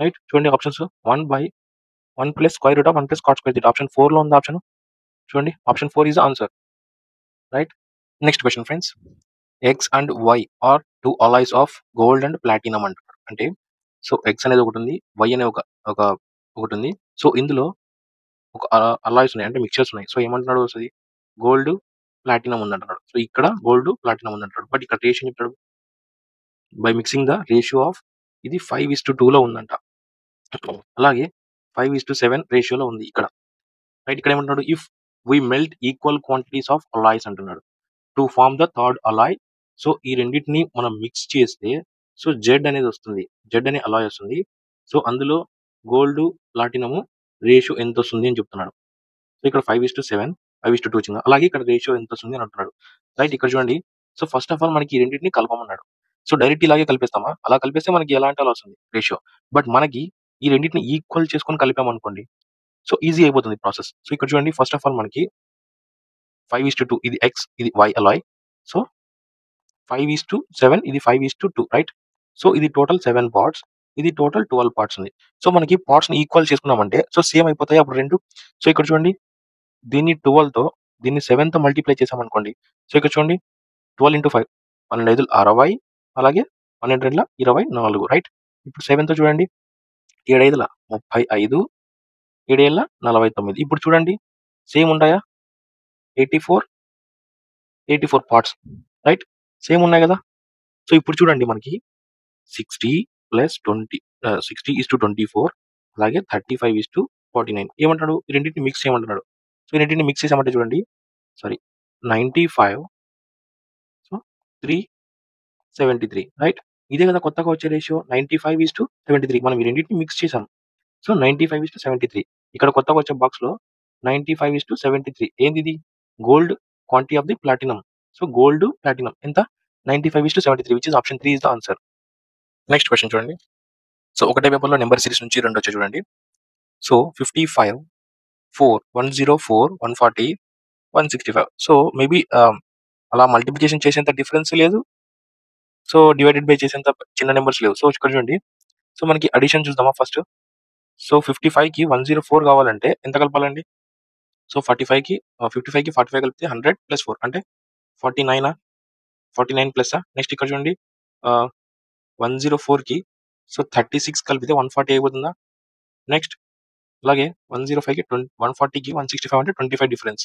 రైట్. చూడండి options 1 plus square root of 1 plus cot square theta option 4 లో ఉంది ఆప్షన్. చూడండి option 4 is answer. Right. Next question friends. X and Y are 2 alloys of gold and platinum అంటారు. అంటే so X అనేది ఒకటి ఉంది, వై అనే ఒకటి ఉంది. సో ఇందులో ఒక అలాయ్స్ ఉన్నాయి అంటే మిక్చర్స్ ఉన్నాయి. సో ఏమంటున్నాడు వస్తుంది గోల్డ్ ప్లాటినం ఉందంటున్నాడు. సో ఇక్కడ గోల్డ్ ప్లాటినం ఉందంటాడు. బట్ ఇక్కడ రేషియో చెప్తాడు by mixing the ratio of ఇది 5:2 లో ఉందంట. అలాగే 5:7 రేషియోలో ఉంది ఇక్కడ. రైట్. ఇక్కడ ఏమంటున్నాడు if we melt equal quantities of alloys అంటున్నాడు to form the third alloy. So ఈ రెండింటిని మనం మిక్స్ చేస్తే సో జెడ్ అనేది వస్తుంది. జెడ్ అనే అలాయ్ వస్తుంది. సో అందులో గోల్డ్ ప్లాటినము రేషియో ఎంత వస్తుంది అని చెప్తున్నాడు. సో ఇక్కడ 5:7 5:2 వచ్చింది. అలాగే ఇక్కడ రేషియో ఎంత వస్తుంది అని అంటున్నాడు. రైట్. ఇక్కడ చూడండి సో ఫస్ట్ ఆఫ్ ఆల్ మనకి ఈ రెండింటిని కలపమన్నాడు. సో డైరెక్ట్ ఇలాగే కలిపేస్తామా? అలా కలిపేస్తే మనకి ఎలాంటి అలా వస్తుంది రేషియో. బట్ మనకి ఈ రెండింటిని ఈక్వల్ చేసుకొని కలిపామనుకోండి సో ఈజీ అయిపోతుంది ప్రాసెస్. సో ఇక్కడ చూడండి ఫస్ట్ ఆఫ్ ఆల్ మనకి 5:2 ఇది ఎక్స్ ఇది వై అలాయ్. సో 5:7 ఇది 5:2 రైట్. సో ఇది టోటల్ 7 పార్ట్స్, ఇది టోటల్ 12 పార్ట్స్ ఉంది. సో మనకి పార్ట్స్ ని ఈక్వల్ చేసుకున్నామంటే సో సేమ్ అయిపోతాయి అప్పుడు రెండు. సో ఇక్కడ చూడండి దీన్ని 12 తో దీన్ని 7 తో మల్టిప్లై చేసామనుకోండి. సో ఇక్కడ చూడండి 12 ఇంటూ 5 12 60 అలాగే 12 24 రైట్. ఇప్పుడు 7 తో చూడండి 7 35 7 49. ఇప్పుడు చూడండి సేమ్ ఉంటాయా 84 పార్ట్స్ రైట్. సేమ్ ఉన్నాయి కదా. సో ఇప్పుడు చూడండి మనకి 60 ప్లస్ 60:24 అలాగే 35:49 ఏమంటాడు ఈ రెండింటిని మిక్స్ చేయమంటున్నాడు. సో ఈ రెండింటిని మిక్స్ చేసామంటే చూడండి సారీ 95 సో 373 రైట్. ఇదే కదా కొత్తగా వచ్చే రేషియో 95:73 మనం ఈ రెండింటిని మిక్స్ చేసాం. సో 95:73 ఇక్కడ కొత్తగా వచ్చే బాక్స్ లో 95:73 ఏంది ఇది gold quantity of the platinum. So gold platinum ఎంత 95:73 which is option 3 is the answer. Next question చూడండి. సో ఒకటే పేపర్లో నెంబర్ సిరీస్ నుంచి రెండు వచ్చాయి చూడండి. సో 55 4 104 140 165. సో మేబీ అలా మల్టిప్లికేషన్ చేసేంత డిఫరెన్స్ లేదు. సో డివైడెడ్ బై చేసేంత చిన్న నెంబర్స్ లేవు. సో ఇక్కడ చూడండి సో మనకి అడిషన్ చూద్దామా ఫస్ట్. సో 55కి 104 కావాలంటే ఎంత కలపాలండి? సో 55కి 45 కలిపితే 100 ప్లస్ 4 అంటే 49 49 ప్లస్. నెక్స్ట్ ఇక్కడ చూడండి 104కి సో 36 కలిపితే 140 అయిపోతుందా? నెక్స్ట్ అలాగే 105కి 140కి 165 అంటే 25 డిఫరెన్స్.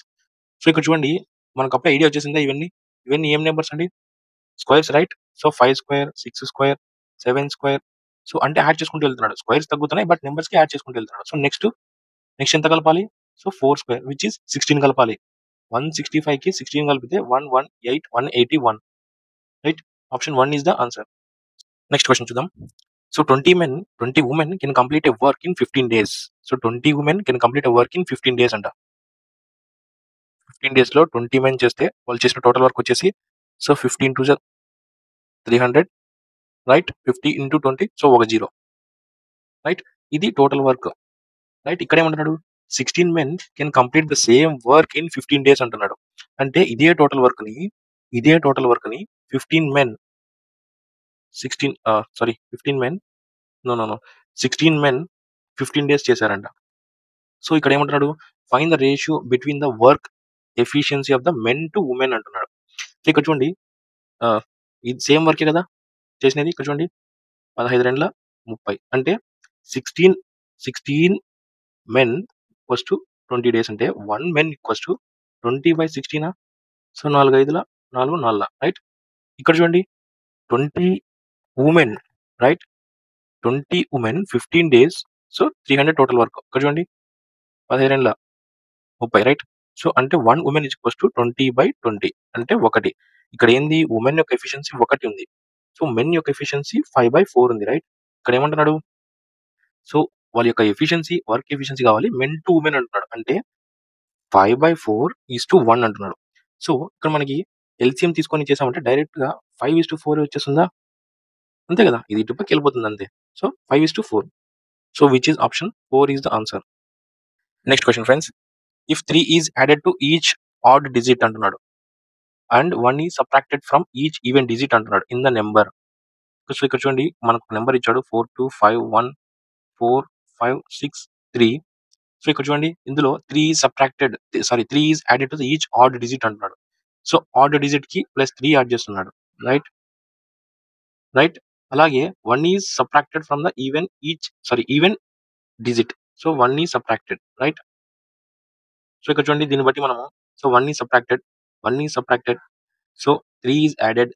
సో ఇక్కడ చూడండి మనకు అప్పుడే ఐడియా వచ్చేసిందా ఇవన్నీ ఏం నెంబర్స్ అండి squares right. So 5 square 6 square 7 square so అంటే యాడ్ చేసుకుంటూ వెళ్తున్నాడు. స్క్వేర్స్ తగ్గుతున్నాయి బట్ నెంబర్స్ కి యాడ్ చేసుకుంటూ వెళ్తున్నాడు. సో నెక్స్ట్ ఎంత కలపాలి? సో 4 స్క్వేర్ విచ్ ఇస్ 16 కలపాలి. 165కి 16 కలిపితే 118 right. Option 1 is the answer. Next question చూద్దాం. So 20 women can complete a work in 15 days. So 20 women can complete a work in 15 days అంట. 15 days లో 20 men చేస్తే వాళ్ళు చేసిన టోటల్ వర్క్ వచ్చేసి so 15 to 300 right. 50 into 20 so ఒక 0 right. ఇది total work right. ఇక్కడ ఏమంటున్నాడు 16 men can complete the same work in 15 days అంటున్నాడు. అంటే ఇదే టోటల్ వర్క్ ని 15 men 15 men no 16 men 15 days చేశారంట. సో ఇక్కడ ఏమంటున్నాడు find the ratio between the work efficiency of the men to women అంటున్నాడు. సో ఇక్కడ చూడండి ఇది సేమ్ వర్కే కదా చేసినది. ఇక్కడ చూడండి 15 30 అంటే 16 men ఈక్వల్స్ టు 20 days అంటే 1 men equals to 20/16. So 4 5 4 4 right. ఇక్కడ చూడండి 20 women right. 20 women 15 days so 300 total work. ఇక్కడ చూడండి 15 30 రైట్. సో అంటే 1 ఉమెన్ ఈక్వల్స్ టు 20/20 అంటే 1. ఇక్కడ ఏంది ఉమెన్ యొక్క ఎఫిషియన్సీ 1 ఉంది. సో మెన్ యొక్క ఎఫిషియన్సీ 5/4 ఉంది రైట్. ఇక్కడ ఏమంటున్నాడు సో వాళ్ళ యొక్క ఎఫిషియన్సీ వర్క్ ఎఫిషియన్సీ కావాలి మెన్ టు ఉమెన్ అంటున్నాడు. అంటే 5/4:1 అంటున్నాడు. సో ఇక్కడ మనకి ఎల్సిఎం తీసుకొని చేసామంటే డైరెక్ట్ గా 5:4 వచ్చేస్తుందా అంతే కదా. ఇది ఇటుపక్క వెళ్ళిపోతుంది అంతే. So 5:4. So which is option 4 is the answer. Next question friends. If 3 is added to each odd digit అంటున్నాడు and 1 is subtracted from each even digit అంటున్నాడు ఇన్ ద నెంబర్. సో ఇక్కడ చూడండి మనకు నెంబర్ ఇచ్చాడు 42514563. సో ఇక్కడ చూడండి ఇందులో 3 is added to each odd digit అంటున్నాడు. సో ఆడ్ డిజిట్ కి +3 యాడ్ చేస్తున్నాడు రైట్. అలాగే 1 is subtracted from the even digit. So 1 is subtracted right. So ఇక్కడ చూడండి దీన్ని బట్టి మనము so 1 is subtracted so 3 is added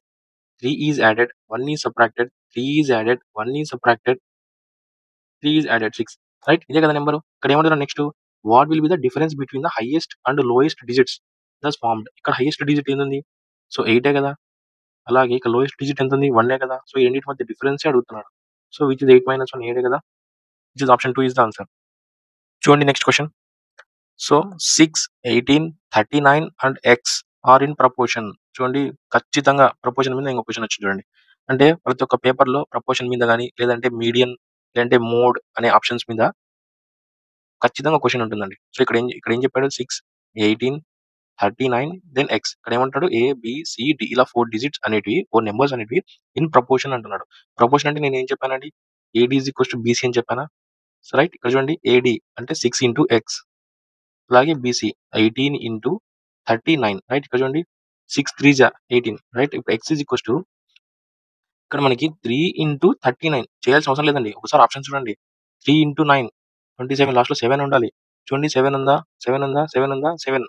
1 is subtracted 3 is added 1 is subtracted 3 is added 6 right. ఇదే కదా నెంబర్. ఇక్కడ ఏమంటారు next what will be the difference between the highest and lowest digits thus formed. ఇక్కడ హైయెస్ట్ డిజిట్ ఏంది so 8 కదా. అలాగే ఇక్కడ lowest digit ఎంత ఉంది 1 కదా. సో ఈ రెండింటి మధ్య డిఫరెన్స్ అడుగుతున్నాడు. సో విచ్ ఇస్ 8 - 1 8 కదా. Which is option 2 is the answer. చూడండి next question. So 6, 18, 39 and x are in proportion. చూడండి ఖచ్చితంగా ప్రపోర్షన్ మీద ఇంకో క్వశ్చన్ వచ్చింది చూడండి. అంటే ప్రతి ఒక్క పేపర్ లో ప్రపోర్షన్ మీద కానీ లేదంటే మీడియన్ లేదంటే మోడ్ అనే ఆప్షన్స్ మీద ఖచ్చితంగా క్వశ్చన్ ఉంటుందండి. సో ఇక్కడ ఏం చెప్పాడు 6, 18, 39 దెన్ ఎక్స్. ఇక్కడ ఏమంటాడు ABCD ఇలా 4 డిజిట్స్ అనేటివి 4 నెంబర్స్ అనేటివి ఇన్ ప్రపోర్షన్ అంటున్నాడు. ప్రపోర్షన్ అంటే నేను ఏం చెప్పానండి AD is equals to BC అని చెప్పానా. So right. ఇక్కడ చూడండి AD అంటే 6 into X అలాగే BC 18 into 39 రైట్. ఇక్కడ చూడండి 6 3 18 రైట్. ఇప్పుడు X ఈజ్ ఈక్వల్స్ టు ఇక్కడ మనకి 3 into 39 చేయాల్సిన అవసరం లేదండి. ఒకసారి ఆప్షన్ చూడండి 3 into 9 27 లాస్ట్ లో 7 ఉండాలి. చూడండి 7 ఉందా 7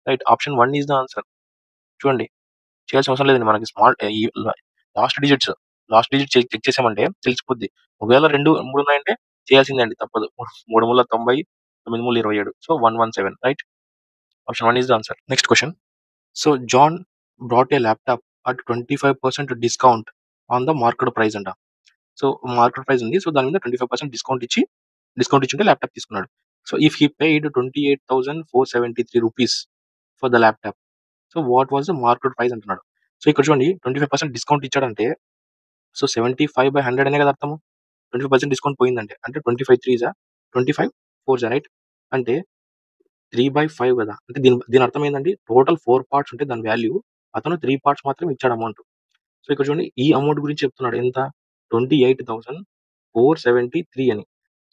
right. Option 1 is the answer. చూడండి చేయాల్సిన అవసరం లేదండి మనకి స్మాల్ లాస్ట్ డిజిట్ చెక్ చేసామంటే తెలిసిపోద్ది. ఒకవేళ 2 3 ఉన్నాయంటే చేయాల్సిందే అండి తప్పదు. 3 3 90 9 3 27 so 117 right. Option 1 is the answer. Next question. So John brought a laptop at 25% discount on the market price అంట. సో మార్కెట్ ప్రైస్ ఉంది. సో దాని మీద 25% డిస్కౌంట్ ఇచ్చింటే ల్యాప్టాప్ తీసుకున్నాడు. So if he paid 28,473 rupees for the laptop so what was the market price అంటున్నాడు. So ఇక్కడ చూడండి 25% డిస్కౌంట్ ఇచ్చాడంటే సో 75/100 అనే కదా అర్థము. 25% డిస్కౌంట్ పోయిందంటే అంటే 25 3 25 4 రైట్. అంటే 3/5 కదా. అంటే దీని అర్థం ఏంటంటే టోటల్ 4 పార్ట్స్ ఉంటే దాని వాల్యూ అతను 3 పార్ట్స్ మాత్రం ఇచ్చాడు అమౌంట్. సో ఇక్కడ చూడండి ఈ అమౌంట్ గురించి చెప్తున్నాడు ఎంత 28,473 అని.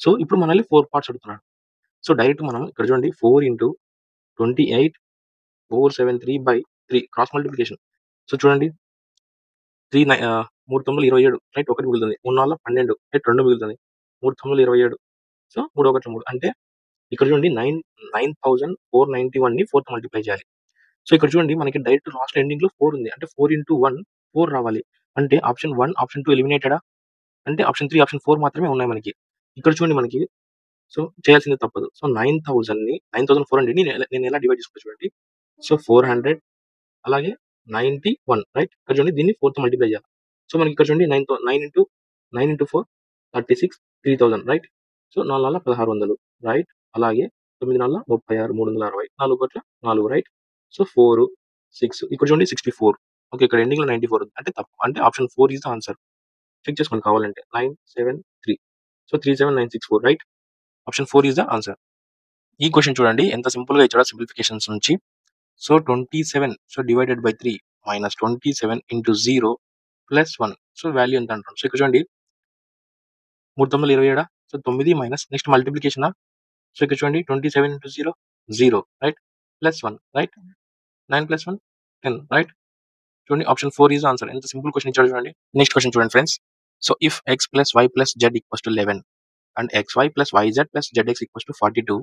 సో ఇప్పుడు మనల్ని 4 పార్ట్స్ అడుగుతున్నాడు. సో డైరెక్ట్ మనం ఇక్కడ చూడండి 4 into 28,473/3 క్రాస్ మల్టిప్లికేషన్. సో చూడండి 3 3 9 27 రైట్. 1 మిగులుతుంది. 3 4 12 రైట్. 2 మిగులుతుంది. 3 9 27 సో 3 1 3 అంటే ఇక్కడ చూడండి 9,491 ని 4 తో మల్టిప్లై చేయాలి. సో ఇక్కడ చూడండి మనకి డైరెక్ట్ లాస్ట్ ఎండింగ్ లో 4 ఉంది. అంటే 4 into 1 4 రావాలి. అంటే ఆప్షన్ 1 ఆప్షన్ 2 ఎలిమినేటెడా. అంటే ఆప్షన్ 3 ఆప్షన్ 4 మాత్రమే ఉన్నాయి మనకి. ఇక్కడ చూడండి మనకి సో చేయాల్సింది తప్పదు. సో 9,400 ని నేను ఎలా డివైడ్ చేసుకోవచ్చు చూడండి. సో 400 అలాగే 91 రైట్. ఇక్కడ చూడండి దీన్ని 4తో మల్టిప్లై చేయాలి. సో మనకి ఇక్కడ చూడండి 9 ఇంటూ 4 36 3000 రైట్. So 4 1600 right. అలాగే 9 36 360 4 కోట్ల 4 రైట్. సో 4 6 ఇక్కడ చూడండి 64. ఓకే, ఇక్కడ ఎండింగ్ లో 94 ఉంది అంటే తప్పు, అంటే option 4 is the answer. Check చేసుకోండి కావాలంటే 973. So 37964 right. Option 4 is the answer. ఈ క్వశ్చన్ చూడండి ఎంత సింపుల్ గా ఇచ్చాడో సింప్లిఫికేషన్స్ నుంచి. So 27 so divided by 3 minus 27 into 0 plus 1. So value ఎంత అంటాం. సో ఇక్కడ చూడండి 3 9 27 so 9 minus next multiplication. So ఇక్కడ చూడండి 27 into 0 0 right plus 1 right. 9 plus 1 10 right. చూడండి ఆప్షన్ 4 ఈజ్ ఆన్సర్. ఎంత సింపుల్ క్వశ్చన్ ఇచ్చాడు చూడండి. నెక్స్ట్ క్వశ్చన్ చూడండి friends. So if x plus y plus z equals to 11 and xy plus yz plus zx equals to 42,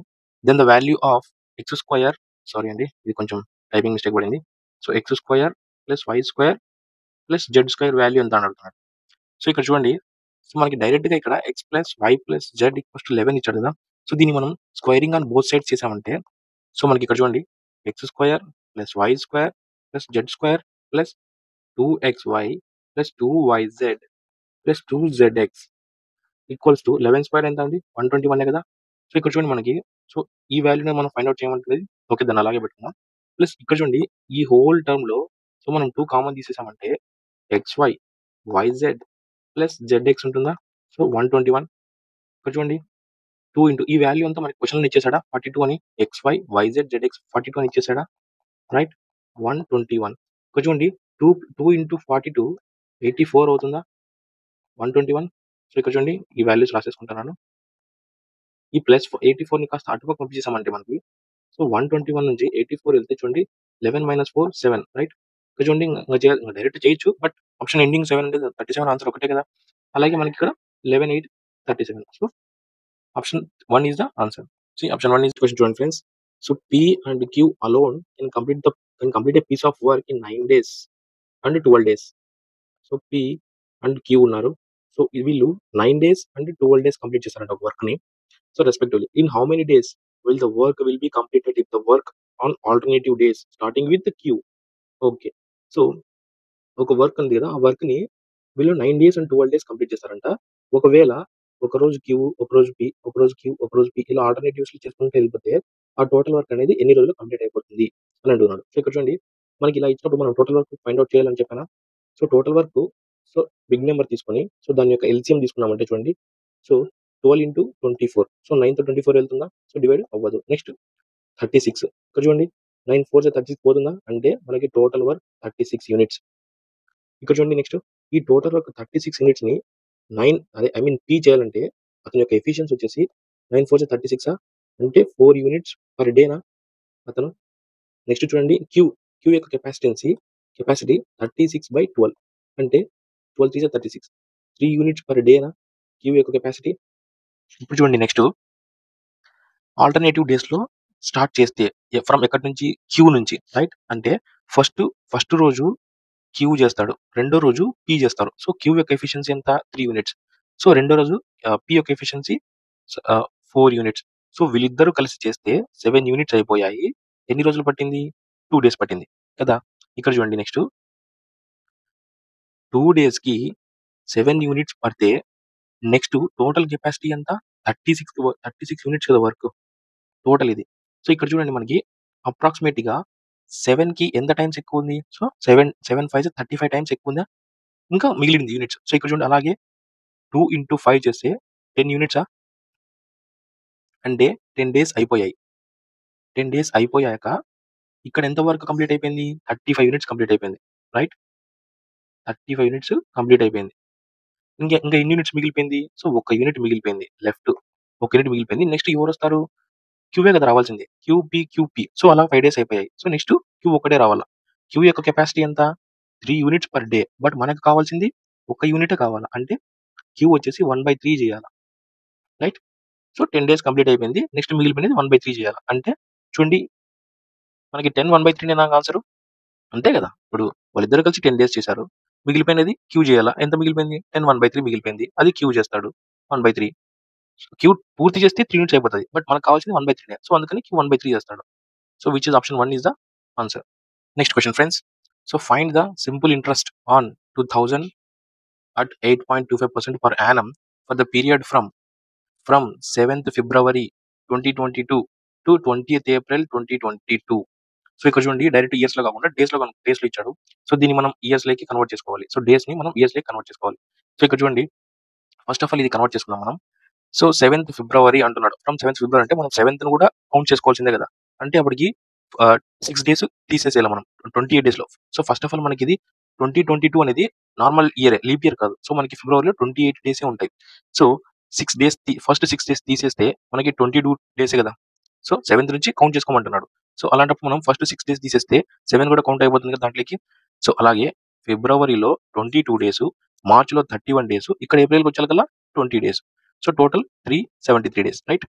then the value of x square, sorry అండి ఇది కొంచెం typing mistake పడింది. So x square plus y square plus z square value ఎంత అని అడుగుతున్నాడు. So ఇక్కడ చూడండి, so మనకి డైరెక్ట్ గా ఇక్కడ x plus y plus z equals to 11 ఇచ్చాడు కదా. సో దీన్ని మనం స్క్వేరింగ్ ఆన్ బోత్ సైడ్స్ చేసామంటే, సో మనకి ఇక్కడ చూడండి x square plus y square plus z square plus 2xy plus 2yz plus 2zx equals to 11 square ఎంత అండి 121 కదా. సో ఇక్కడ చూడండి మనకి, సో ఈ వాల్యూని మనం ఫైండ్ అవుట్ చేయమంటుంది. ఓకే, దాన్ని అలాగే పెట్టుకుందాం. ప్లస్ ఇక్కడ చూడండి ఈ హోల్ టర్మ్ లో సో మనం 2 కామన్ తీసేసామంటే xy yz ప్లస్ zx ఉంటుందా. సో 121. ఇక్కడ చూడండి 2 ఇంటూ ఈ వాల్యూ అంతా మనకి క్వశ్చన్ ఇచ్చేసాడా 42 అని. xy yz zx 42 అని ఇచ్చేసాడా రైట్. 121. ఇక్కడ చూడండి 2 ఇంటూ 42 84 అవుతుందా 121. సో ఇక్కడ చూడండి ఈ వాల్యూస్ రాసేసుకుంటున్నాను. ఈ ప్లస్ 84 ని కాస్త అటుపక్క పంపించేసామంటే మనకి, సో 121 నుంచి 84 వెళ్తే చూడండి 11 మైనస్ 4 7 రైట్. ఇక్కడ చూడండి డైరెక్ట్ చేయొచ్చు, బట్ ఆప్షన్ ఎండింగ్ 7 అంటే 37 ఆన్సర్ ఒకటే కదా. అలాగే మనకి ఇక్కడ 11 8 37. So option 1 is the answer. So option 1 is question చూడండి friends. So P and Q alone can complete a piece of work in 9 days and 12 days. So P and Q ఉన్నారు. So వీళ్ళు 9 days and 12 days complete చేశారంట ఒక work ని. So respectively, in how many days will the work will be completed if the work on alternative days starting with the Q? Okay. So ఒక work ఉంది కదా, ఆ work ని వీళ్ళు 9 days and 12 days complete చేస్తారంట. ఒకవేళ ఒక రోజు క్యూ, ఒక రోజు పి, ఒక రోజు క్యూ, ఒక రోజు పి ఇలా ఆల్టర్నేటివ్స్ చేసుకుంటూ వెళ్ళిపోతే ఆ టోటల్ వర్క్ అనేది ఎన్ని రోజులు కంప్లీట్ అయిపోతుంది అని అంటున్నాడు. సో ఇక్కడ చూడండి మనకి ఇలా ఇచ్చినప్పుడు మనం టోటల్ వర్క్ ఫైండ్ అవుట్ చేయాలని చెప్పానా. So total work, so big number తీసుకొని సో దాని యొక్క ఎల్సిఎం తీసుకున్నామంటే చూడండి, సో 12 ఇంటూ 24. సో 9తో 24 వెళ్తుందా, సో డివైడ్ అవ్వదు. నెక్స్ట్ 36. ఇక్కడ చూడంండి 9 4 36 పోతుందా, అంటే మనకి టోటల్ వర్క్ 36 యూనిట్స్. ఇక్కడ చూడండి నెక్స్ట్ ఈ టోటల్ వర్క్ 36 యూనిట్స్ ని 9 అదే ఐ మీన్ పీ చేయాలంటే అతని యొక్క ఎఫిషియన్సీ వచ్చేసి 9 4 36 అంటే 4 యూనిట్స్ పర్ డేనా అతను. నెక్స్ట్ చూడండి క్యూ యొక్క కెపాసిటీ 36/12 అంటే 12 3 36 3 యూనిట్స్ పర్ డేనా క్యూ యొక్క కెపాసిటీ. ఇప్పుడు చూడండి నెక్స్ట్ ఆల్టర్నేటివ్ డేస్ లో స్టార్ట్ చేస్తే ఫ్రమ్ ఎక్కడి నుంచి క్యూ నుంచి రైట్. అంటే ఫస్ట్ రోజు క్యూ చేస్తాడు, రెండో రోజు పీ చేస్తారు. సో క్యూ యొక్క ఎఫిషియన్సీ ఎంత 3 యూనిట్స్. సో రెండో రోజు పీ యొక్క ఎఫిషియన్సీ 4 యూనిట్స్. సో వీళ్ళిద్దరూ కలిసి చేస్తే 7 యూనిట్స్ అయిపోయాయి. ఎన్ని రోజులు పట్టింది 2 days పట్టింది కదా. ఇక్కడ చూడండి నెక్స్ట్ 2 days కి 7 యూనిట్స్ పడితే నెక్స్ట్ టోటల్ కెపాసిటీ ఎంత 36 యూనిట్స్ కదా వర్క్ టోటల్ ఇది. సో ఇక్కడ చూడండి మనకి అప్రాక్సిమేట్ గా 7 కి ఎంత టైమ్స్ ఎక్కువ ఉంది. సో 7 5 35 టైమ్స్ ఎక్కువ ఉందా, ఇంకా మిగిలింది యూనిట్స్. సో ఇక్కడ చూడండి అలాగే 2 ఇంటూ 5 చేస్తే 10 యూనిట్సా, అంటే 10 days అయిపోయాయి. 10 days అయిపోయాక ఇక్కడ ఎంత వర్క్ కంప్లీట్ అయిపోయింది 35 యూనిట్స్ కంప్లీట్ అయిపోయింది రైట్. 35 యూనిట్స్ కంప్లీట్ అయిపోయింది. ఇంకా ఎన్ని యూనిట్స్ మిగిలిపోయింది, సో 1 యూనిట్ మిగిలిపోయింది లెఫ్ట్, 1 యూనిట్ మిగిలిపోయింది. నెక్స్ట్ ఎవరు వస్తారు, క్యూవే కదా రావాల్సింది, క్యూపీ. సో అలా 5 days అయిపోయాయి. సో నెక్స్ట్ క్యూ ఒకటే రావాలా. క్యూ యొక్క కెపాసిటీ ఎంత 3 యూనిట్స్ పర్ డే, బట్ మనకు కావాల్సింది 1 యూనిట్ కావాలా, అంటే క్యూ వచ్చేసి 1/3 చేయాలి రైట్. సో 10 days కంప్లీట్ అయిపోయింది. నెక్స్ట్ మిగిలిపోయింది 1/3 చేయాలి. అంటే చూడండి మనకి 10 1/3 నాకు ఆన్సర్ అంతే కదా. ఇప్పుడు వాళ్ళిద్దరు కలిసి 10 days చేశారు, మిగిలిపోయినది క్యూ చేయాలా, ఎంత మిగిలిపోయింది 10 1/3 మిగిలిపోయింది, అది క్యూ చేస్తాడు 1/3. క్యూ పూర్తి చేస్తే 3 యూనిట్స్ అయిపోతుంది, బట్ మనకు కావాల్సింది 1/3. సో అందుకని క్యూ 1/3 చేస్తాడు. So which is option 1 is the answer. Next question friends. So find the simple interest on 2000 at 8.25% per annum for the period from 7th February 2022 to 20th April 2022. So ఇక్కడ చూడండి direct years లో కాకుండా days లో ఇచ్చాడు. So దీన్ని మనం years లోకి convert చేసుకోవాలి. సో డేస్ ని మనం ఇయర్స్ లోకి కన్వర్ట్ చేసుకోవాలి. సో ఇక్కడ చూడండి ఫస్ట్ ఆఫ్ ఆల్ ఇది కన్వర్ట్ చేసుకుందాం మనం. సో 7th February అంటున్నాడు. ఫ్రమ్ 7th February అంటే మనం 7th ను కూడా కౌంట్ చేసుకోవాల్సిందే కదా. అంటే అప్పటికి 6 డేస్ తీసేసేయాలి మనం 28 డేస్ లో. సో ఫస్ట్ ఆఫ్ ఆల్ మనకి ఇది 2022 అనేది నార్మల్ ఇయర్, లీప్ ఇయర్ కాదు. సో మనకి ఫిబ్రవరిలో 28 డేసే ఉంటాయి. సో 6 డేస్ ఫస్ట్ 6 డేస్ తీసేస్తే మనకి 22 డేసే కదా. సో 7th నుంచి కౌంట్ చేసుకోమంటున్నాడు. సో అలాంటప్పుడు మనం ఫస్ట్ 6 డేస్ తీసేస్తే 7 కూడా కౌంట్ అయిపోతుంది కదా దాంట్లోకి. సో అలాగే ఫిబ్రవరిలో 22 డేస్, మార్చిలో 31 డేస్, ఇక్కడ ఏప్రిల్కి వచ్చే కల్లా 20 days. So total 373 days, right.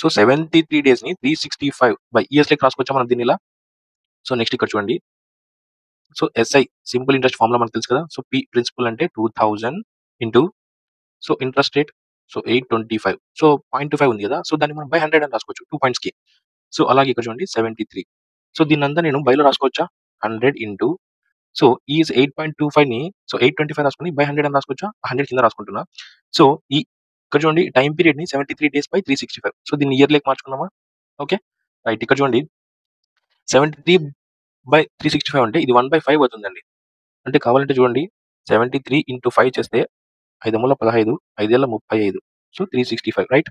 So 73 days ని 365 బై ఇయర్స్ లెక్క రాసుకోవచ్చా మనం దీన్ని ఇలా. సో నెక్స్ట్ ఇక్కడ చూడండి. So SI simple interest formula మనకు తెలుసు కదా. సో పి ప్రిన్సిపల్ అంటే 2000 into so interest rate so 825. So 0.25 ఉంది కదా. సో దాన్ని మనం బై 100 అని రాసుకోవచ్చు 2 పాయింట్స్ కి. సో అలాగే ఇక్కడ చూడండి 73. సో దీన్ని అంతా నేను బైలో రాసుకోవచ్చా 100 ఇంటూ సో ఈ 8.25 ని సో 825 రాసుకుని బై 100 అని రాసుకోవచ్చా 100 కింద రాసుకుంటున్నా. సో ఈ ఇక్కడ చూడండి టైం పీరియడ్ ని 73 డేస్ బై 365. సో దీన్ని ఇయర్ లేక మార్చుకుందామా. Okay right. ఇక్కడ చూడండి 73 బై 365 అంటే ఇది 1/5 అవుతుందండి. అంటే కావాలంటే చూడండి 73 ఇంటూ 5 చేస్తే 5 5 35 సో 365 రైట్.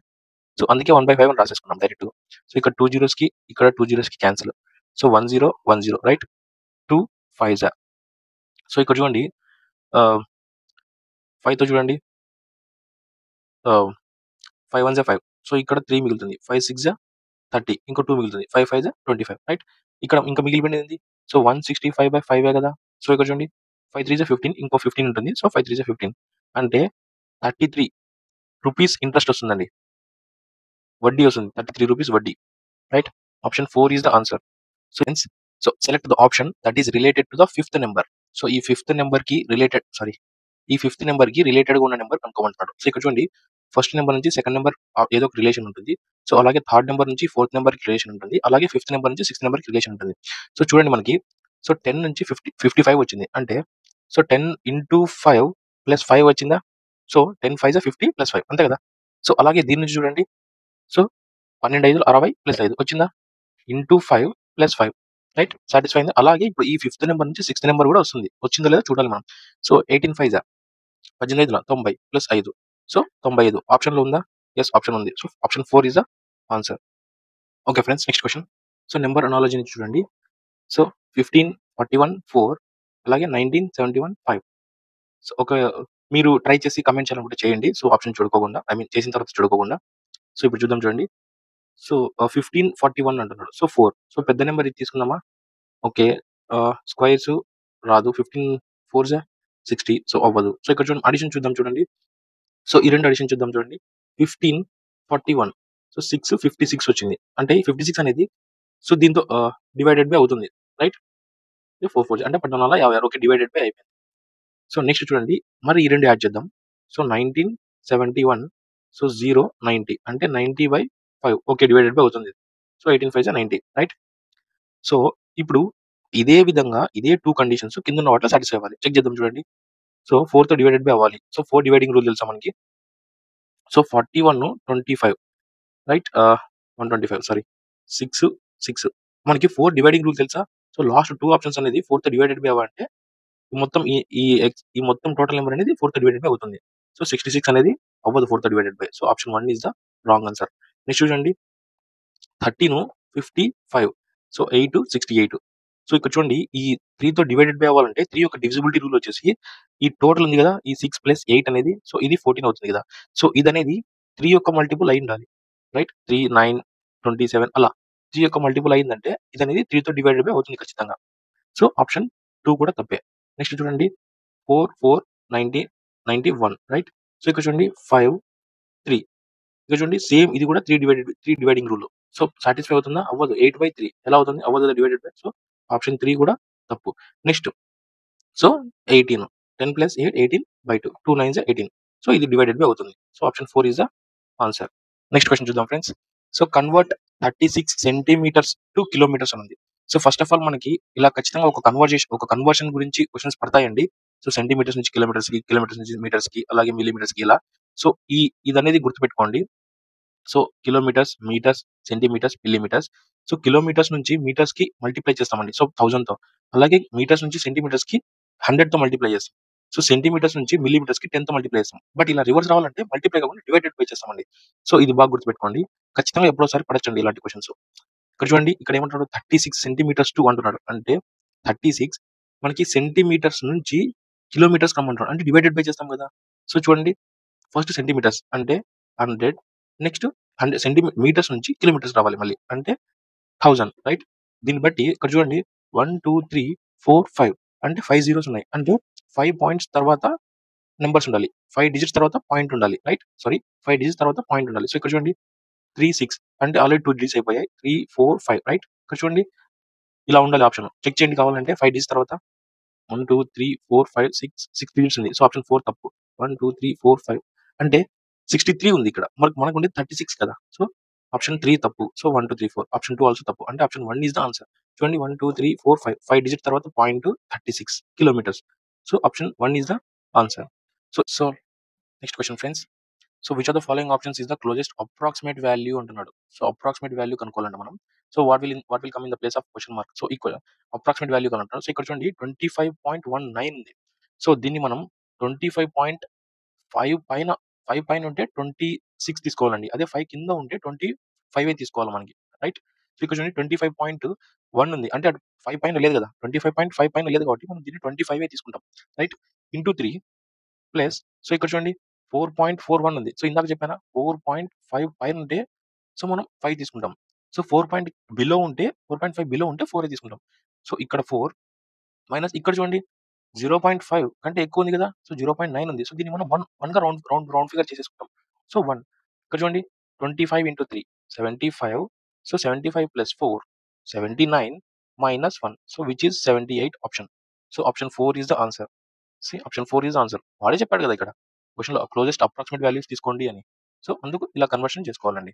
సో అందుకే 1/5 అని రాసేసుకున్నాం డైరెక్ట్. సో ఇక్కడ 2 జీరోస్ కి ఇక్కడ 2 జీరోస్ కి క్యాన్సిల్. So 1010 right. 2 5 సో ఇక్కడ చూడండి 5 తో చూడండి 5 1 5. సో ఇక్కడ 3 మిగులుతుంది. 5 6 30 ఇంకో 2 మిగులుతుంది. 5 5 25 రైట్. ఇక్కడ ఇంకా మిగిలిపోయింది ఏంది. సో 165/5 కదా. సో ఇక్కడ చూడండి 5 3 15 ఇంకో 15 ఉంటుంది. సో 5 3 15 అంటే 33 రూపీస్ ఇంట్రెస్ట్ వస్తుందండి. వడ్డీ వస్తుంది 33 రూపీస్ వడ్డీ, right. Option 4 is the answer. So so select the option that is related to the fifth number. So ఈ ఫిఫ్త్ నెంబర్ కి రిలేటెడ్ గా ఉన్న నెంబర్ కనుక్కోమంటున్నాడు. సో ఇక్కడ చూడండి ఫస్ట్ నెంబర్ నుంచి సెకండ్ నెంబర్ ఏదో ఒక రిలేషన్ ఉంటుంది. సో అలాగే థర్డ్ నెంబర్ నుంచి ఫోర్త్ నెంబర్ కి రిలేషన్ ఉంటుంది. అలాగే ఫిఫ్త్ నెంబర్ నుంచి సిక్స్త్ నెంబర్ కి రిలేషన్ ఉంటుంది. సో చూడండి మనకి సో 10 నుంచి 55 వచ్చింది. అంటే సో 10 ఇంటూ 5 ప్లస్ 5 వచ్చిందా. సో 10 5 50 ప్లస్ 5 అంతే కదా. సో అలాగే దీని నుంచి చూడండి. సో 12 5 60 ప్లస్ 5 వచ్చిందా. Into 5 plus 5 right. సాటిస్ఫై అయింది. అలాగే ఇప్పుడు ఈ ఫిఫ్త్ నెంబర్ నుంచి సిక్స్త్ నెంబర్ కూడా వస్తుంది. వచ్చిందో లేదో చూడాలి మనం. సో 18 5 18 90 ప్లస్ 5 సో 95 ఆప్షన్ లో ఉందా. ఎస్ ఆప్షన్ ఉంది. So option 4 is the answer. Okay friends next question. So number analogy నుంచి చూడండి. సో 15 41 4 అలాగే 19 71 5. సో ఒక మీరు ట్రై చేసి కమెంట్ చేయాలనుకుంటే చేయండి. సో ఆప్షన్ చూడుకోకుండా ఐ మీన్ చేసిన తర్వాత చూడుకోకుండా. సో ఇప్పుడు చూద్దాం చూడండి. సో 15 41 అంటున్నాడు. సో 4 సో పెద్ద నెంబర్ ఇది తీసుకుందామా. ఓకే స్క్వేర్స్ రాదు. 15 4 60 సో అవ్వదు. సో ఇక్కడ చూడండి అడిషన్ చూద్దాం చూడండి. సో ఈ రెండు అడిషన్ చూద్దాం చూడండి. 15 41 సో 6 56 వచ్చింది. అంటే ఈ 56 అనేది సో దీంతో డివైడెడ్ బై అవుతుంది రైట్. 4 4 అంటే 1456 ఓకే డివైడెడ్ బై అయిపోయింది. సో నెక్స్ట్ చూడండి మరి ఈ రెండు యాడ్ చేద్దాం. సో 1971 సో 0 90 అంటే 90/5 ఓకే డివైడెడ్ బై అవుతుంది. So 18 5 90 right. సో ఇప్పుడు ఇదే విధంగా ఇదే 2 కండిషన్స్ కింద ఉన్న వాటిలో సాటిస్ఫై అవ్వాలి. చెక్ చేద్దాం చూడండి. సో 4 తో డివైడెడ్ బై అవ్వాలి. సో 4 డివైడింగ్ రూల్ తెలుసా మనకి. సో 41 25 రైట్ 125 సారీ 6 6 మనకి 4 డివైడింగ్ రూల్ తెలుసా. సో లాస్ట్ 2 ఆప్షన్స్ అనేది 4 తో డివైడెడ్ బై అవ్వాలంటే మొత్తం ఈ మొత్తం టోటల్ నెంబర్ అనేది 4 తో డివైడెడ్ బై అవుతుంది. సో 66 అనేది అవ్వదు 4 తో divided by. So option 1 is the wrong answer. Next చూడండి 13 55 సో 8 68. సో ఇక్కడ చూడండి ఈ 3 తో డివైడెడ్ బై అవ్వాలంటే 3 యొక్క డివిజిబిలిటీ రూల్ వచ్చేసి ఈ టోటల్ ఉంది కదా ఈ 6 ప్లస్ 8 అనేది సో ఇది 14 అవుతుంది కదా. సో ఇది అనేది 3 యొక్క మల్టిపుల్ అయి ఉండాలి రైట్. 3 9 27 అలా 3 యొక్క మల్టిపుల్ అయిందంటే ఇది అనేది 3 తో డివైడెడ్ బై అవుతుంది ఖచ్చితంగా. సో ఆప్షన్ 2 కూడా తప్పే. నెక్స్ట్ చూడండి 4 4 90 91 రైట్. సో ఇక్కడ చూడండి 5 3 ఇక్కడ చూడండి సేమ్ ఇది కూడా 3 డివైడింగ్ రూల్. సో సాటిస్ఫై అవుతుందా అవ్వదు. 8/3 ఎలా అవుతుంది అవ్వదు డివైడెడ్ బై. సో ఆప్షన్ 3 కూడా తప్పు. నెక్స్ట్ సో 18 10 ప్లస్ 8 18/2 2 9 18 సో ఇది డివైడెడ్ బై అవుతుంది. So option 4 is the answer. Next question చూద్దాం friends. So convert 36 centimetres to kilometres అని ఉంది. సో ఫస్ట్ ఆఫ్ ఆల్ మనకి ఇలా ఖచ్చితంగా ఒక కన్వర్షన్ గురించి క్వశ్చన్స్ పడతాయండి. సో సెంటీమీటర్స్ నుంచి కిలోమీటర్స్‌కి, కిలోమీటర్స్ నుంచి మీటర్స్‌కి, అలాగే మిల్లీమీటర్స్‌కి ఇలా. సో ఇదనేది గుర్తుపెట్టుకోండి. So kilometres, metres, centimetres, millimetres. So kilometres నుంచి మీటర్స్‌కి మల్టిప్లై చేస్తామండి. సో 1000తో. అలాగే మీటర్స్ నుంచి సెంటీమీటర్స్‌కి 100తో మల్టిప్లై చేస్తాం. సో సెంటీమీటర్స్ నుంచి మిల్లీమీటర్స్‌కి 10తో మల్టిప్లై చేస్తాం. బట్ ఇలా రివర్స్ రావాలంటే మల్టిప్లై కాకుండా డివైడెడ్ బై చేస్తామండి. సో ఇది బాగా గుర్తుపెట్టుకోండి. ఖచ్చితంగా ఎప్పుడోసారి పడొచ్చండి ఇలాంటి క్వెషన్స్. ఇక్కడ చూడండి ఇక్కడ ఏమంటున్నాడు 36 సెంటీమీటర్స్ టు అంటున్నాడు. అంటే 36 మనకి సెంటీమీటర్స్ నుంచి కిలోమీటర్స్ రమ్మంటున్నాడు. అంటే డివైడెడ్ బై చేస్తాం కదా! సో చూడండి ఫస్ట్ సెంటీమీటర్స్ అంటే 100 నెక్స్ట్ 100 మీటర్స్ నుంచి కిలోమీటర్స్ రావాలి మళ్ళీ. అంటే 1000 రైట్. దీన్ని బట్టి ఇక్కడ చూడండి 1, 2, 3, 4, 5 అంటే 5 జీరోస్ ఉన్నాయి. అంటే 5 పాయింట్స్ తర్వాత నంబర్స్ ఉండాలి. 5 డిజిట్స్ తర్వాత పాయింట్ ఉండాలి. రైట్. సారీ 5 డిజిట్స్ తర్వాత పాయింట్ ఉండాలి. సో ఇక్కడ చూడండి 3, 6 అంటే ఆల్రెడీ 2 డిజిట్స్ అయిపోయాయి. 3, 4, 5 రైట్. ఇక్కడ చూడండి ఇలా ఉండాలి ఆప్షన్. చెక్ చేయండి కావాలంటే 5 డిజిట్స్ తర్వాత 1, 2, 3, 4, 5, 6 డిజిట్స్ ఉంది. సో ఆప్షన్ 4 తప్పు. 1, 2, 3, 4, 5 అంటే 63 ఉంది ఇక్కడ. మనకుండేది 36 కదా! సో ఆప్షన్ 3 తప్పు. సో 1, 2, 3, 4 ఆప్షన్ 2 ఆల్సో తప్పు. అంటే ఆప్షన్ 1 ఈస్ ద ఆన్సర్. చూడండి 1, 2, 3, 4, 5 5 డిజిట్ తర్వాత point 36 kilometres. So option 1 is the answer. So next question friends. So which of the following options is the closest approximate value అంటున్నాడు. So approximate value కనుక్కోవాలంట మనం. So what will come in the place of question mark. So equal approximate value కనుక్కుంటున్నాడు. So ఇక్కడ చూడండి 25.19 ఉంది. So దీన్ని మనం 25.5 పైన ఉంటే 26 తీసుకోవాలండి. అదే 5 కింద ఉంటే 25 తీసుకోవాలి మనకి. రైట్. సో ఇక్కడ చూడండి 25.1 ఉంది. అంటే అటు 5 పైన లేదు కదా! 25.5 పైన లేదు కాబట్టి మనం దీన్ని 25 తీసుకుంటాం. రైట్. ఇంటూ 3 ప్లస్ సో ఇక్కడ చూడండి 4.41 ఉంది. సో ఇందాక చెప్పానా 4.5 పైన ఉంటే సో మనం 5 తీసుకుంటాం. సో 4 బిలో ఉంటే 4.5 బిలో ఉంటే 4 తీసుకుంటాం. సో ఇక్కడ 4 మైనస్ ఇక్కడ చూడండి 0.5 కంటే ఎక్కువ ఉంది కదా! సో 0.9 ఉంది. సో దీన్ని మనం 1గా రౌండ్ ఫిగర్ చేసేసుకుంటాం. సో 1 ఇక్కడ చూడండి 25 into 3 75. So 75 plus 4 79 minus 1 so which is 78 option. So option 4 is the answer. Option 4 is the answer. వాడే చెప్పాడు కదా ఇక్కడ. క్వెషన్‌లో క్లోజెస్ట్ అప్రాక్సిమేట్ వాల్యూస్ తీసుకోండి అని. సో అందుకు ఇలా కన్వర్షన్ చేసుకోవాలండి.